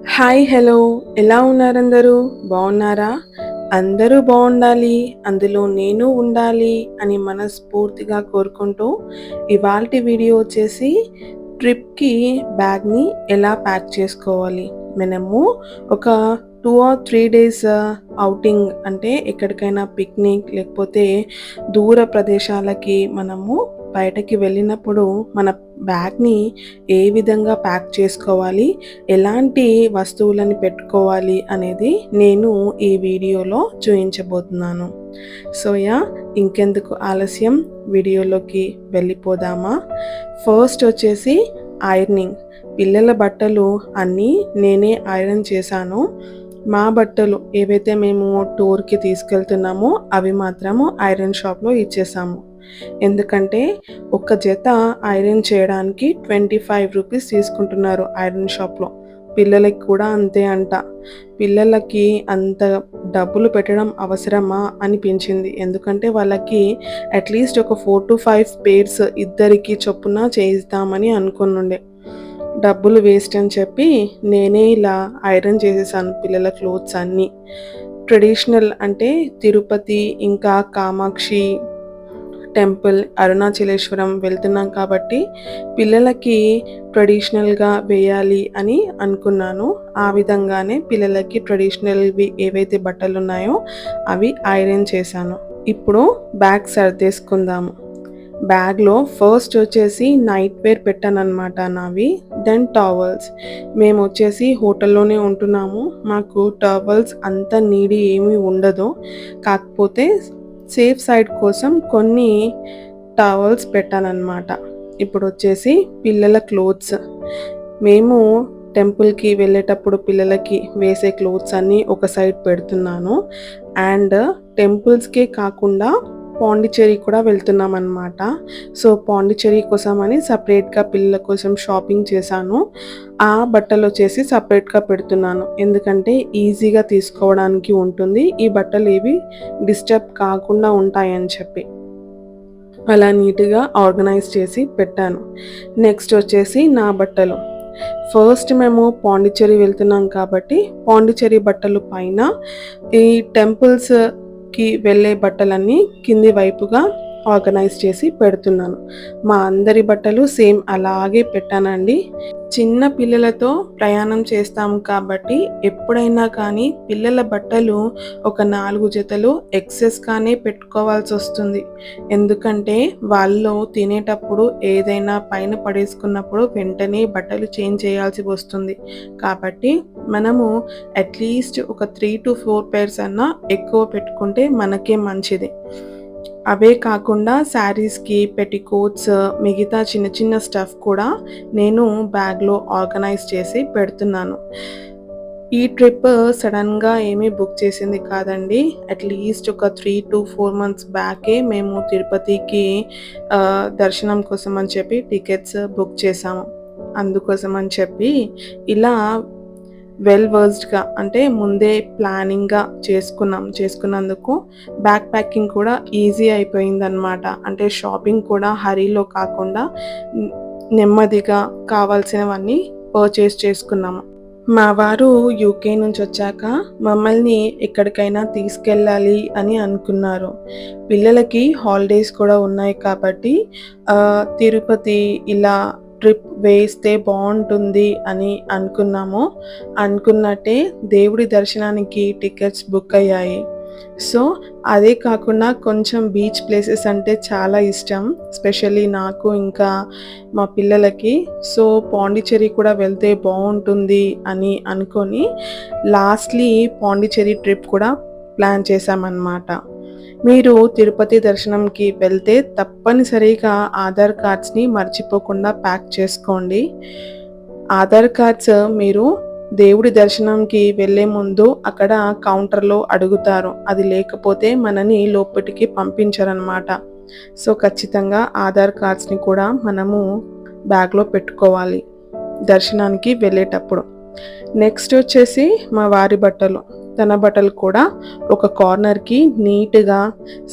Hi hello ఎలా ఉన్నారందరూ బాగున్నారా? అందరూ బాగుండాలి, అందులో నేను ఉండాలి అని మనస్ఫూర్తిగా కోరుకుంటూ ఇవాల్టి వీడియో వచ్చేసి ట్రిప్‌కి బ్యాగ్‌ని ఎలా ప్యాక్ చేసుకోవాలి. మనము ఒక 2 ఆర్ 3 డేస్ ఔటింగ్ అంటే ఎక్కడికైనా పిక్నిక్ లేకపోతే దూర ప్రదేశాలకి మనము బయటకి వెళ్ళినప్పుడు మన బ్యాగ్‌ని ఏ విధంగా ప్యాక్ చేసుకోవాలి, ఎలాంటి వస్తువులను పెట్టుకోవాలి అనేది నేను ఈ వీడియోలో చూయించబోతున్నాను. సో ఇంకెందుకు ఆలస్యం వీడియోలోకి వెళ్ళిపోదామా? ఫస్ట్ వచ్చేసి ఐరనింగ్. పిల్లల బట్టలు అన్నీ నేనే ఐరన్ చేశాను. మా బట్టలు ఏవైతే మేము టూర్‌కి తీసుకెళ్తున్నామో అవి మాత్రము ఐరన్ షాప్‌లో ఇచ్చేసాము. ఎందుకంటే ఒక జత ఐరన్ చేయడానికి ₹25 తీసుకుంటున్నారు ఐరన్ షాప్‌లో. పిల్లలకి కూడా అంతే అంట. పిల్లలకి అంత డబ్బులు పెట్టడం అవసరమా అనిపించింది. ఎందుకంటే వాళ్ళకి అట్‌లీస్ట్ ఒక 4-5 పెయిర్స్ ఇద్దరికి చొప్పున చేయిద్దామని అనుకునుండే. డబ్బులు వేస్ట్ అని చెప్పి నేనే ఇలా ఐరన్ చేసేసాను పిల్లల క్లోత్స్ అన్నీ. ట్రెడిషనల్ అంటే తిరుపతి, ఇంకా కామాక్షి టెంపుల్, అరుణాచలేశ్వరం వెళ్తున్నాం కాబట్టి పిల్లలకి ట్రెడిషనల్‌గా వేయాలి అని అనుకున్నాను. ఆ విధంగానే పిల్లలకి ట్రెడిషనల్‌వి ఏవైతే బట్టలున్నాయో అవి ఐరన్ చేశాను. ఇప్పుడు బ్యాగ్ సర్దేసుకుందాము. బ్యాగ్‌లో ఫస్ట్ వచ్చేసి నైట్ వేర్ పెట్టాననమాట నావి. Then towels. మేమొచ్చేసి హోటల్‌లోనే ఉంటున్నాము. మాకు టవల్స్ అంత నీడీ ఏమీ ఉండదు. కాకపోతే సేఫ్ సైడ్ కోసం కొన్ని టవల్స్ పెట్టాననమాట. ఇప్పుడొచ్చేసి పిల్లల క్లోత్స్. మేము టెంపుల్‌కి వెళ్ళేటప్పుడు పిల్లలకి వేసే క్లోత్స్ అన్నీ ఒక సైడ్ పెడుతున్నాను. అండ్ టెంపుల్స్‌కే కాకుండా పాండిచ్చేరి కూడా వెళ్తున్నామనమాట. సో, పాండిచ్చేరి కోసమని సెపరేట్‌గా పిల్లల కోసం షాపింగ్ చేశాను. ఆ బట్టలొచ్చేసి సెపరేట్‌గా పెడుతున్నాను. ఎందుకంటే ఈజీగా తీసుకోవడానికి ఉంటుంది. ఈ బట్టలేవి డిస్టర్బ్ కాకుండా ఉంటాయని చెప్పి. అలా నీట్‌గా ఆర్గనైజ్ చేసి పెట్టాను. నెక్స్ట్ వచ్చేసి నా బట్టలు. ఫస్ట్ మేము పాండిచ్చేరి వెళ్తున్నాం కాబట్టి పాండిచ్చేరి బట్టలు పైన, ఈ టెంపుల్స్‌కి వెళ్ళే బట్టలన్నీ కింది వైపుగా ఆర్గనైజ్ చేసి పెడుతున్నాను. మా అందరి బట్టలు సేమ్ అలాగే పెట్టానండి. చిన్న పిల్లలతో ప్రయాణం చేస్తాము కాబట్టి ఎప్పుడైనా కానీ పిల్లల బట్టలు ఒక 4 జతలు ఎక్సెస్‌గానే పెట్టుకోవాల్సొస్తుంది. ఎందుకంటే వాళ్ళు తినేటప్పుడు ఏదైనా పైన పడేసుకున్నప్పుడు వెంటనే బట్టలు చేంజ్ చేయాల్సి వస్తుంది. కాబట్టి మనము అట్‌లీస్ట్ ఒక 3-4 పెయిర్స్ అన్నా ఎక్కువ పెట్టుకుంటే మనకే మంచిది. అవే కాకుండా శారీస్‌కి పెట్టికోట్స్, మిగతా చిన్న చిన్న స్టఫ్ కూడా నేను బ్యాగ్‌లో ఆర్గనైజ్ చేసి పెడుతున్నాను. ఈ ట్రిప్ సడన్‌గా ఏమీ బుక్ చేసింది కాదండి. అట్‌లీస్ట్ ఒక 3-4 మంత్స్ బ్యాకే మేము తిరుపతికి దర్శనం కోసం అని చెప్పి టికెట్స్ బుక్ చేశాము. అందుకోసం అని చెప్పి ఇలా వెల్ వర్స్డ్‌గా అంటే ముందే ప్లానింగ్‌గా చేసుకున్నందుకు బ్యాగ్ ప్యాకింగ్ కూడా ఈజీ అయిపోయిందనమాట. అంటే షాపింగ్ కూడా హరీలో కాకుండా న్ నెమ్మదిగా కావాల్సినవన్నీ పర్చేస్ చేసుకున్నాము. మా వారు యూకే నుంచొచ్చాక మమ్మల్ని ఎక్కడికైనా తీసుకెళ్ళాలి అని అనుకున్నారు. పిల్లలకి హాలిడేస్ కూడా ఉన్నాయి కాబట్టి తిరుపతి ఇలా ట్రిప్ వేస్తే బావుంటుంది అని అనుకున్నాము. అనుకున్నట్టే దేవుడి దర్శనానికి టికెట్స్ బుక్ అయ్యాయి. సో, అదే కాకుండా కొంచెం బీచ్ ప్లేసెస్ అంటే చాలా ఇష్టం. ఎస్పెషల్లీ నాకు ఇంకా మా పిల్లలకి. సో, పాండిచ్చేరి కూడా వెళ్తే బావుంటుంది అని అనుకోని లాస్ట్‌లీ పాండిచ్చేరి ట్రిప్ కూడా ప్లాన్ చేశామన్నమాట. మీరు తిరుపతి దర్శనంకి వెళ్తే తప్పనిసరిగా ఆధార్ కార్డ్స్‌ని మర్చిపోకుండా ప్యాక్ చేసుకోండి. ఆధార్ కార్డ్స్ మీరు దేవుడి దర్శనంకి వెళ్ళే ముందు అక్కడ కౌంటర్‌లో అడుగుతారు. అది లేకపోతే మనని లోపటికి పంపించరనమాట. సో, ఖచ్చితంగా ఆధార్ కార్డ్స్‌ని కూడా మనము బ్యాగ్‌లో పెట్టుకోవాలి దర్శనానికి వెళ్ళేటప్పుడు. నెక్స్ట్ వచ్చేసి మా వారి బట్టలు. తన బట్టలు కూడా ఒక కార్నర్‌కి నీట్‌గా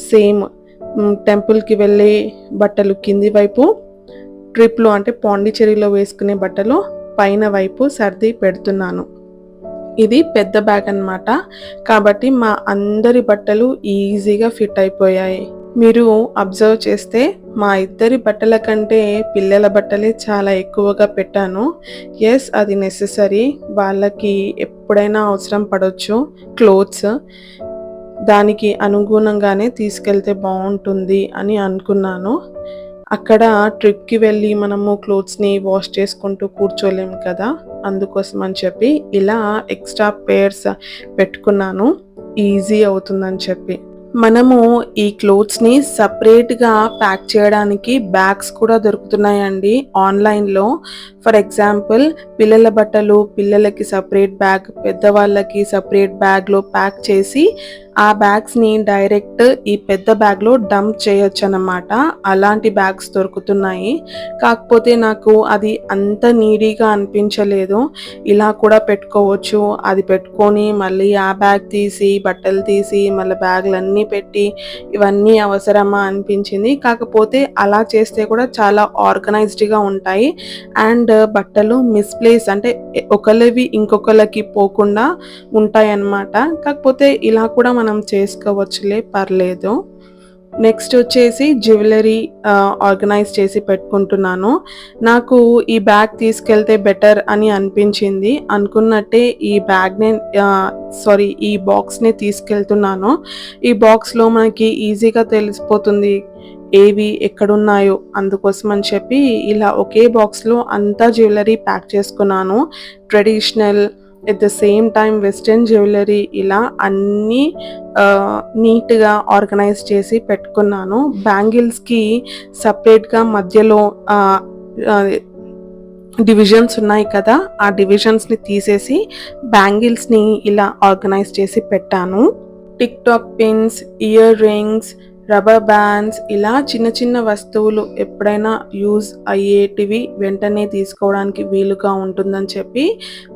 సేమ్ టెంపుల్‌కి వెళ్ళే బట్టలు కింది వైపు, ట్రిప్‌లో అంటే పాండిచ్చేరిలో వేసుకునే బట్టలు పైన వైపు సర్ది పెడుతున్నాను. ఇది పెద్ద బ్యాగ్ అన్నమాట. కాబట్టి మా అందరి బట్టలు ఈజీగా ఫిట్ అయిపోయాయి. మీరు అబ్జర్వ్ చేస్తే మా ఇద్దరి బట్టల కంటే పిల్లల బట్టలే చాలా ఎక్కువగా పెట్టాను. యెస్, అది నెసెసరీ. వాళ్ళకి ఎప్పుడైనా అవసరం పడొచ్చు క్లోత్స్. దానికి అనుగుణంగానే తీసుకెళ్తే బావుంటుంది అని అనుకున్నాను. అక్కడ ట్రిప్‌కి వెళ్ళి మనము క్లోత్స్‌ని వాష్ చేసుకుంటూ కూర్చోలేము కదా! అందుకోసం అని చెప్పి ఇలా ఎక్స్‌ట్రా పెయిర్స్ పెట్టుకున్నాను. ఈజీ అవుతుందని చెప్పి. మనము ఈ క్లోత్స్‌ని సెపరేట్‌గా ప్యాక్ చేయడానికి బ్యాగ్స్ కూడా దొరుకుతున్నాయండి ఆన్‌లైన్‌లో. ఫర్ ఎగ్జాంపుల్ పిల్లల బట్టలు పిల్లలకి సెపరేట్ బ్యాగ్, పెద్దవాళ్ళకి సెపరేట్ బ్యాగ్‌లో ప్యాక్ చేసి ఆ బ్యాగ్స్‌ని డైరెక్ట్ ఈ పెద్ద బ్యాగ్‌లో డంప్ చేయొచ్చనమాట. అలాంటి బ్యాగ్స్ దొరుకుతున్నాయి. కాకపోతే నాకు అది అంత నీడీగా అనిపించలేదు. ఇలా కూడా పెట్టుకోవచ్చు. అది పెట్టుకొని మళ్ళీ ఆ బ్యాగ్ తీసి, బట్టలు తీసి, మళ్ళీ బ్యాగులన్నీ పెట్టి ఇవన్నీ అవసరమా అనిపించింది. కాకపోతే అలా చేస్తే కూడా చాలా ఆర్గనైజ్డ్‌గా ఉంటాయి. అండ్ బట్టలు మిస్‌ప్లేస్ అంటే ఒకళ్ళవి ఇంకొకళ్ళకి పోకుండా ఉంటాయన్నమాట. కాకపోతే ఇలా కూడా మనం చేసుకోవచ్చులే, పర్లేదు. నెక్స్ట్ వచ్చేసి జ్యువెలరీ ఆర్గనైజ్ చేసి పెట్టుకుంటున్నాను. నాకు ఈ బ్యాగ్ తీసుకెళ్తే బెటర్ అని అనిపించింది. అనుకున్నట్టే ఈ బ్యాగ్‌నే ఈ బాక్స్‌నే తీసుకెళ్తున్నాను. ఈ బాక్స్‌లో మనకి ఈజీగా తెలిసిపోతుంది ఏవి ఎక్కడున్నాయో. అందుకోసం అని చెప్పి ఇలా ఒకే బాక్స్‌లో అంతా జ్యువెలరీ ప్యాక్ చేసుకున్నాను. Traditional at the same time western jewellery ఇలా అన్నీ నీట్‌గా ఆర్గనైజ్ చేసి పెట్టుకున్నాను. బ్యాంగిల్స్‌కి సెపరేట్‌గా మధ్యలో ఆహ్, ఆహ్, డివిజన్స్ ఉన్నాయి కదా! ఆ డివిజన్స్‌ని తీసేసి బ్యాంగిల్స్‌ని ఇలా ఆర్గనైజ్ చేసి పెట్టాను. Tick talk pins, ear rings, rubber bands ఇలా చిన్న చిన్న వస్తువులు ఎప్పుడైనా యూజ్ అయ్యేటివి వెంటనే తీసుకోవడానికి వీలుగా ఉంటుందని చెప్పి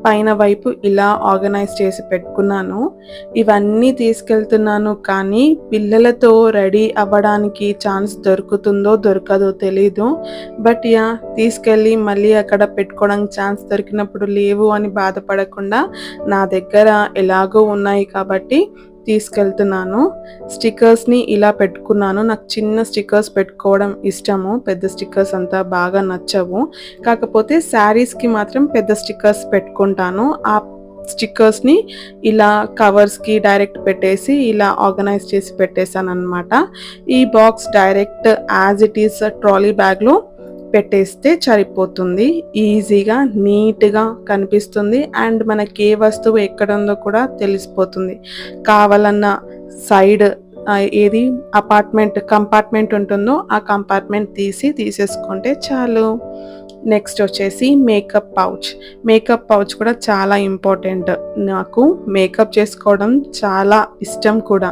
పైన వైపు ఇలా ఆర్గనైజ్ చేసి పెట్టుకున్నాను. ఇవన్నీ తీసుకెళ్తున్నాను కానీ పిల్లలతో రెడీ అవ్వడానికి ఛాన్స్ దొరుకుతుందో దొరకదో తెలీదు. బట్ తీసుకెళ్ళి మళ్ళీ అక్కడ పెట్టుకోవడానికి ఛాన్స్ దొరికినప్పుడు లేవు అని బాధపడకుండా నా దగ్గర ఎలాగో ఉన్నాయి కాబట్టి తీసుకెళ్తున్నాను. స్టిక్కర్స్‌ని ఇలా పెట్టుకున్నాను. నాకు చిన్న స్టిక్కర్స్ పెట్టుకోవడం ఇష్టము. పెద్ద స్టిక్కర్స్ అంతా బాగా నచ్చవు. కాకపోతే శారీస్‌కి మాత్రం పెద్ద స్టిక్కర్స్ పెట్టుకుంటాను. ఆ స్టిక్కర్స్‌ని ఇలా కవర్స్‌కి డైరెక్ట్ పెట్టేసి ఇలా ఆర్గనైజ్ చేసి పెట్టేసాననమాట. ఈ box direct as it is trolley బ్యాగ్‌లో పెట్టేస్తే సరిపోతుంది. ఈజీగా, నీట్‌గా కనిపిస్తుంది. అండ్ మనకి ఏ వస్తువు ఎక్కడుందో కూడా తెలిసిపోతుంది. కావాలన్న సైడ్ ఏది కంపార్ట్మెంట్ ఉంటుందో ఆ కంపార్ట్మెంట్ తీసేసుకుంటే చాలు. నెక్స్ట్ వచ్చేసి మేకప్ పౌచ్. మేకప్ పౌచ్ కూడా చాలా ఇంపార్టెంట్. నాకు మేకప్ చేసుకోవడం చాలా ఇష్టం కూడా.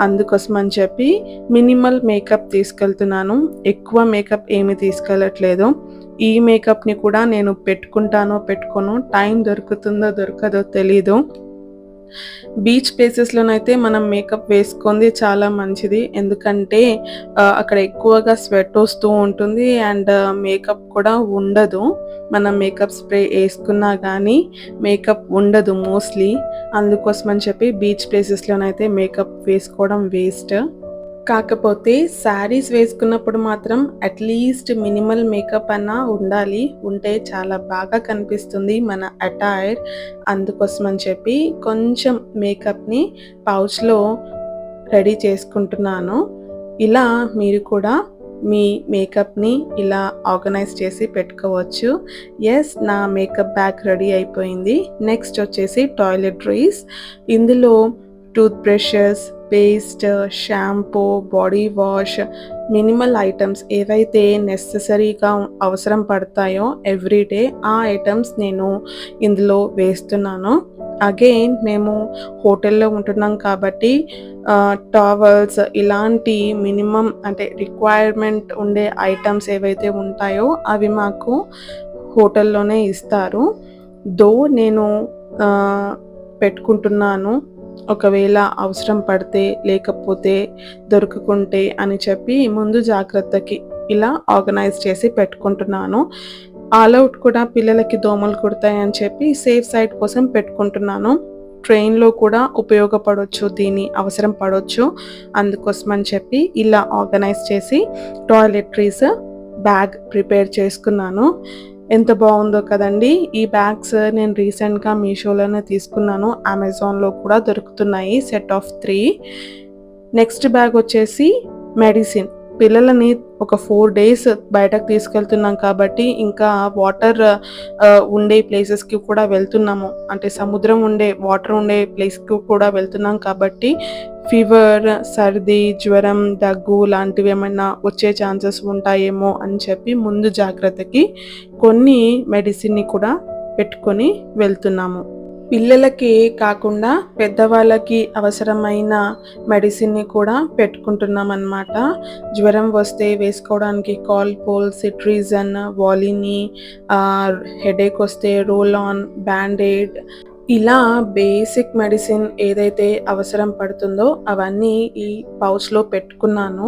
అందుకోసం అని చెప్పి మినిమల్ మేకప్ తీసుకెళ్తున్నాను. ఎక్కువ మేకప్ ఏమీ తీసుకెళ్ళట్లేదు. ఈ మేకప్‌ని కూడా నేను పెట్టుకోనో టైం దొరుకుతుందో దొరకదో తెలీదు. బీచ్ ప్లేసెస్‌లోనైతే మనం మేకప్ వేసుకుంది చాలా మంచిది. ఎందుకంటే అక్కడ ఎక్కువగా స్వెట్ వస్తూ ఉంటుంది. అండ్ మేకప్ కూడా ఉండదు. మనం మేకప్ స్ప్రే ఏసుకున్నా గానీ మేకప్ ఉండదు మోస్ట్‌లీ. అందుకోసం అని చెప్పి బీచ్ ప్లేసెస్‌లోనైతే మేకప్ వేసుకోవడం వేస్ట్. కాకపోతే శారీస్ వేసుకున్నప్పుడు మాత్రం అట్‌లీస్ట్ మినిమల్ మేకప్ అన్నా ఉండాలి. ఉంటే చాలా బాగా కనిపిస్తుంది మన అటైర్. అందుకోసం అని చెప్పి కొంచెం మేకప్‌ని పౌచ్‌లో రెడీ చేసుకుంటున్నాను. ఇలా మీరు కూడా మీ మేకప్‌ని ఇలా ఆర్గనైజ్ చేసి పెట్టుకోవచ్చు. యెస్, నా మేకప్ బ్యాగ్ రెడీ అయిపోయింది. నెక్స్ట్ వచ్చేసి టాయిలెటరీస్. ఇందులో tooth brushes, paste, shampoo, body wash, minimal items ఏవైతే నెసెసరీగా అవసరం పడతాయో ఎవ్రీడే ఆ ఐటమ్స్ నేను ఇందులో వేస్తున్నాను. అగైన్ మేము హోటల్‌లో ఉంటున్నాం కాబట్టి టవల్స్ ఇలాంటి మినిమమ్ అంటే రిక్వైర్మెంట్ ఉండే ఐటమ్స్ ఏవైతే ఉంటాయో అవి మాకు హోటల్‌లోనే ఇస్తారు. నేను పెట్టుకుంటున్నాను. ఒకవేళ అవసరం పడితే, లేకపోతే దొరకకుంటే అని చెప్పి ముందు జాగ్రత్తకి ఇలా ఆర్గనైజ్ చేసి పెట్టుకుంటున్నాను. ఆల్ అవుట్ కూడా పిల్లలకి దోమలు కుడతాయని చెప్పి సేఫ్ సైడ్ కోసం పెట్టుకుంటున్నాను. ట్రైన్‌లో కూడా ఉపయోగపడొచ్చు, దీని అవసరం పడొచ్చు. అందుకోసమని చెప్పి ఇలా ఆర్గనైజ్ చేసి టాయిలెటరీస్ బ్యాగ్ ప్రిపేర్ చేసుకున్నాను. ఎంత బావుందో కదండీ! ఈ బ్యాగ్స్ నేను రీసెంట్‌గా మీషోలోనే తీసుకున్నాను. అమెజాన్‌లో కూడా దొరుకుతున్నాయి సెట్ ఆఫ్ 3. నెక్స్ట్ బ్యాగ్ వచ్చేసి మెడిసిన్. పిల్లలని ఒక 4 డేస్ బయటకు తీసుకెళ్తున్నాం కాబట్టి ఇంకా వాటర్ ఉండే ప్లేసెస్‌కి కూడా వెళ్తున్నాము. అంటే సముద్రం ఉండే, వాటర్ ఉండే ప్లేస్‌కి కూడా వెళ్తున్నాం కాబట్టి ఫీవర్, సర్ది, జ్వరం, దగ్గు లాంటివేమన్నా వచ్చే ఛాన్సెస్ ఉంటాయేమో అని చెప్పి ముందు జాగ్రత్తకి కొన్ని మెడిసిన్‌ని కూడా పెట్టుకొని వెళ్తున్నాము. పిల్లలకి కాకుండా పెద్దవాళ్ళకి అవసరమైన మెడిసిన్‌ని కూడా పెట్టుకుంటున్నామనమాట. జ్వరం వస్తే వేసుకోవడానికి కాల్పోల్, సిట్రిజన్, వాలిని, హెడేక్ వస్తే రోల్ ఆన్, బ్యాండేడ్ ఇలా బేసిక్ మెడిసిన్ ఏదైతే అవసరం పడుతుందో అవన్నీ ఈ పౌచ్‌లో పెట్టుకున్నాను.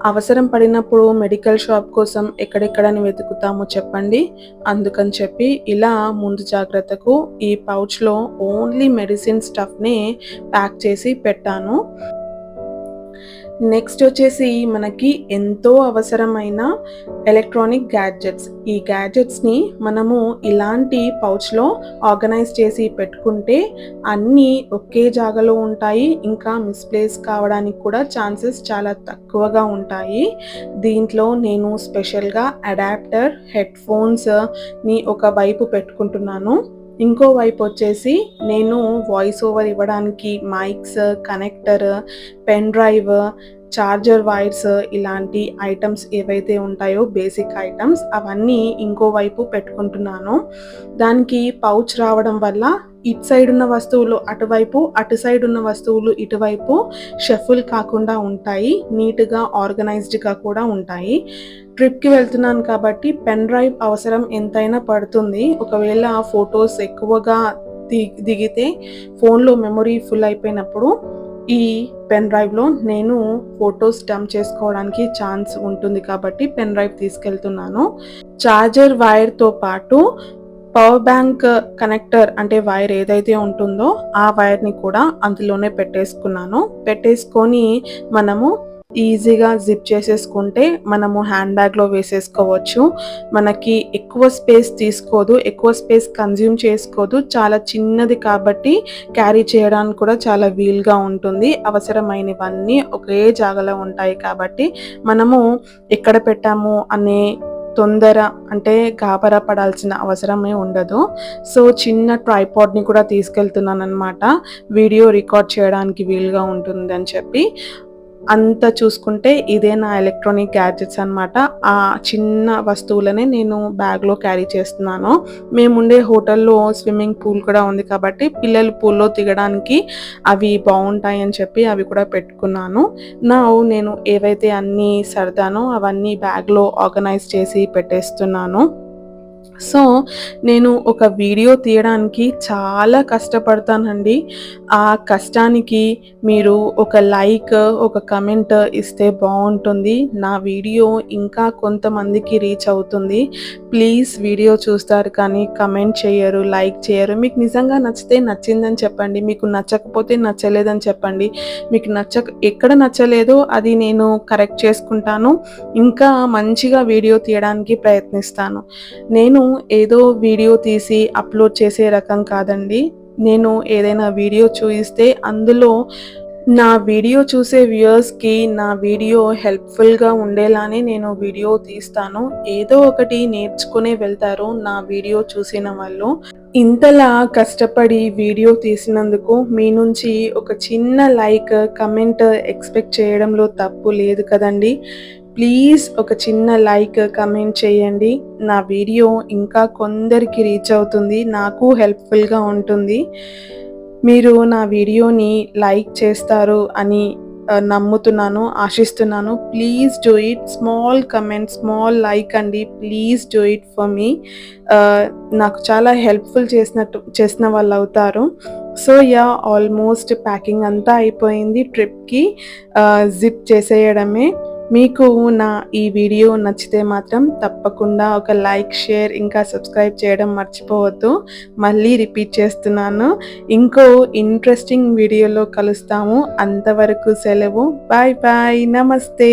అవసరం పడినప్పుడు మెడికల్ షాప్ కోసం ఎక్కడెక్కడని వెతుకుతాము చెప్పండి. అందుకని చెప్పి ఇలా ముందు జాగ్రత్తకు ఈ పౌచ్‌లో ఓన్లీ మెడిసిన్ స్టఫ్‌నే ప్యాక్ చేసి పెట్టాను. నెక్స్ట్ వచ్చేసి మనకి ఎంతో అవసరమైన ఎలక్ట్రానిక్ గ్యాడ్జెట్స్. ఈ గ్యాడ్జెట్స్‌ని మనము ఇలాంటి పౌచ్‌లో ఆర్గనైజ్ చేసి పెట్టుకుంటే అన్నీ ఒకే జాగాలో ఉంటాయి. ఇంకా మిస్‌ప్లేస్ కావడానికి కూడా ఛాన్సెస్ చాలా తక్కువగా ఉంటాయి. దీంట్లో నేను స్పెషల్‌గా అడాప్టర్, హెడ్‌ఫోన్స్‌ని ఒక వైపు పెట్టుకుంటున్నాను. ఇంకో వైపు వచ్చేసి నేను వాయిస్ ఓవర్ ఇవ్వడానికి mics, connector, pen drive, charger wires ఇలాంటి ఐటమ్స్ ఏవైతే ఉంటాయో బేసిక్ ఐటమ్స్ అవన్నీ ఇంకో వైపు పెట్టుకుంటున్నాను. దానికి పౌచ్ రావడం వల్ల ఇటు సైడ్ ఉన్న వస్తువులు అటువైపు, అటు సైడ్ ఉన్న వస్తువులు ఇటువైపు షఫుల్ కాకుండా ఉంటాయి. నీట్‌గా ఆర్గనైజ్డ్‌గా కూడా ఉంటాయి. ట్రిప్‌కి వెళ్తున్నాను కాబట్టి పెన్ డ్రైవ్ అవసరం ఎంతైనా పడుతుంది. ఒకవేళ ఫోటోస్ ఎక్కువగా దిగితే ఫోన్‌లో మెమరీ ఫుల్ అయిపోయినప్పుడు ఈ పెన్ డ్రైవ్‌లో నేను ఫోటోస్ డంప్ చేసుకోవడానికి ఛాన్స్ ఉంటుంది కాబట్టి పెన్ డ్రైవ్ తీసుకెళ్తున్నాను. చార్జర్ వైర్‌తో పాటు పవర్ బ్యాంక్ కనెక్టర్ అంటే వైర్ ఏదైతే ఉంటుందో ఆ వైర్‌ని కూడా అందులోనే పెట్టేసుకున్నాను. పెట్టేసుకొని మనము ఈజీగా జిప్ చేసేసుకుంటే మనము హ్యాండ్ బ్యాగ్‌లో వేసేసుకోవచ్చు. మనకి ఎక్కువ స్పేస్ తీసుకోదు, ఎక్కువ స్పేస్ కన్జ్యూమ్ చేసుకోదు. చాలా చిన్నది కాబట్టి క్యారీ చేయడానికి కూడా చాలా వీలుగా ఉంటుంది. అవసరమైనవన్నీ ఒకే జాగాలో ఉంటాయి కాబట్టి మనము ఎక్కడ పెట్టాము అనే తొందర అంటే గాబరా పడాల్సిన అవసరమే ఉండదు. సో, చిన్న ట్రైపాడ్‌ని కూడా తీసుకెళ్తున్నాననమాట. వీడియో రికార్డ్ చేయడానికి వీలుగా ఉంటుందని చెప్పి. అంతా చూసుకుంటే ఇదే నా ఎలక్ట్రానిక్ గ్యాడ్జెట్స్ అనమాట. ఆ చిన్న వస్తువులనే నేను బ్యాగ్‌లో క్యారీ చేస్తున్నాను. మేముండే హోటల్‌లో స్విమ్మింగ్ పూల్ కూడా ఉంది కాబట్టి పిల్లలు పూల్‌లో దిగడానికి అవి బావుంటాయని చెప్పి అవి కూడా పెట్టుకున్నాను. నౌ నేను ఏవైతే అన్నీ సర్దానో అవన్నీ బ్యాగ్‌లో ఆర్గనైజ్ చేసి పెట్టేస్తున్నాను. సో, నేను ఒక వీడియో తీయడానికి చాలా కష్టపడతానండి. ఆ కష్టానికి మీరు ఒక లైక్, ఒక కమెంట్ ఇస్తే బావుంటుంది. నా వీడియో ఇంకా కొంతమందికి రీచ్ అవుతుంది. ప్లీజ్ వీడియో చూస్తారు కానీ కమెంట్ చేయరు, లైక్ చేయరు. మీకు నిజంగా నచ్చితే నచ్చిందని చెప్పండి. మీకు నచ్చకపోతే నచ్చలేదని చెప్పండి. మీకు ఎక్కడ నచ్చలేదో అది నేను కరెక్ట్ చేసుకుంటాను. ఇంకా మంచిగా వీడియో తీయడానికి ప్రయత్నిస్తాను. నేను ఏదో వీడియో తీసి అప్లోడ్ చేసే రకం కాదండి. నేను ఏదైనా వీడియో చూయిస్తే అందులో నా వీడియో చూసే వ్యూయర్స్‌కి నా వీడియో హెల్ప్‌ఫుల్‌గా ఉండేలానే నేను వీడియో తీస్తాను. ఏదో ఒకటి నేర్చుకునే వెళ్తారు నా వీడియో చూసిన వాళ్ళు. ఇంతలా కష్టపడి వీడియో తీసినందుకు మీ నుంచి ఒక చిన్న లైక్, కమెంట్ ఎక్స్‌పెక్ట్ చేయడంలో తప్పు లేదు కదండీ! ప్లీజ్ ఒక చిన్న లైక్, కమెంట్ చేయండి. నా వీడియో ఇంకా కొందరికి రీచ్ అవుతుంది. నాకు హెల్ప్‌ఫుల్‌గా ఉంటుంది. మీరు నా వీడియోని లైక్ చేస్తారు అని నమ్ముతున్నాను, ఆశిస్తున్నాను. Please do it. Small comment, small like అండి. Please do it for me. నాకు చాలా హెల్ప్‌ఫుల్ చేసిన వాళ్ళవుతారు. సో, ఆల్మోస్ట్ ప్యాకింగ్ అంతా అయిపోయింది ట్రిప్‌కి. జిప్ చేసేయడమే. మీకు నా ఈ వీడియో నచ్చితే మాత్రం తప్పకుండా ఒక లైక్, షేర్ ఇంకా సబ్స్క్రైబ్ చేయడం మర్చిపోవద్దు. మళ్ళీ రిపీట్ చేస్తున్నాను. ఇంకో ఇంట్రెస్టింగ్ వీడియోలో కలుస్తాము. అంతవరకు సెలవు. Bye bye. నమస్తే.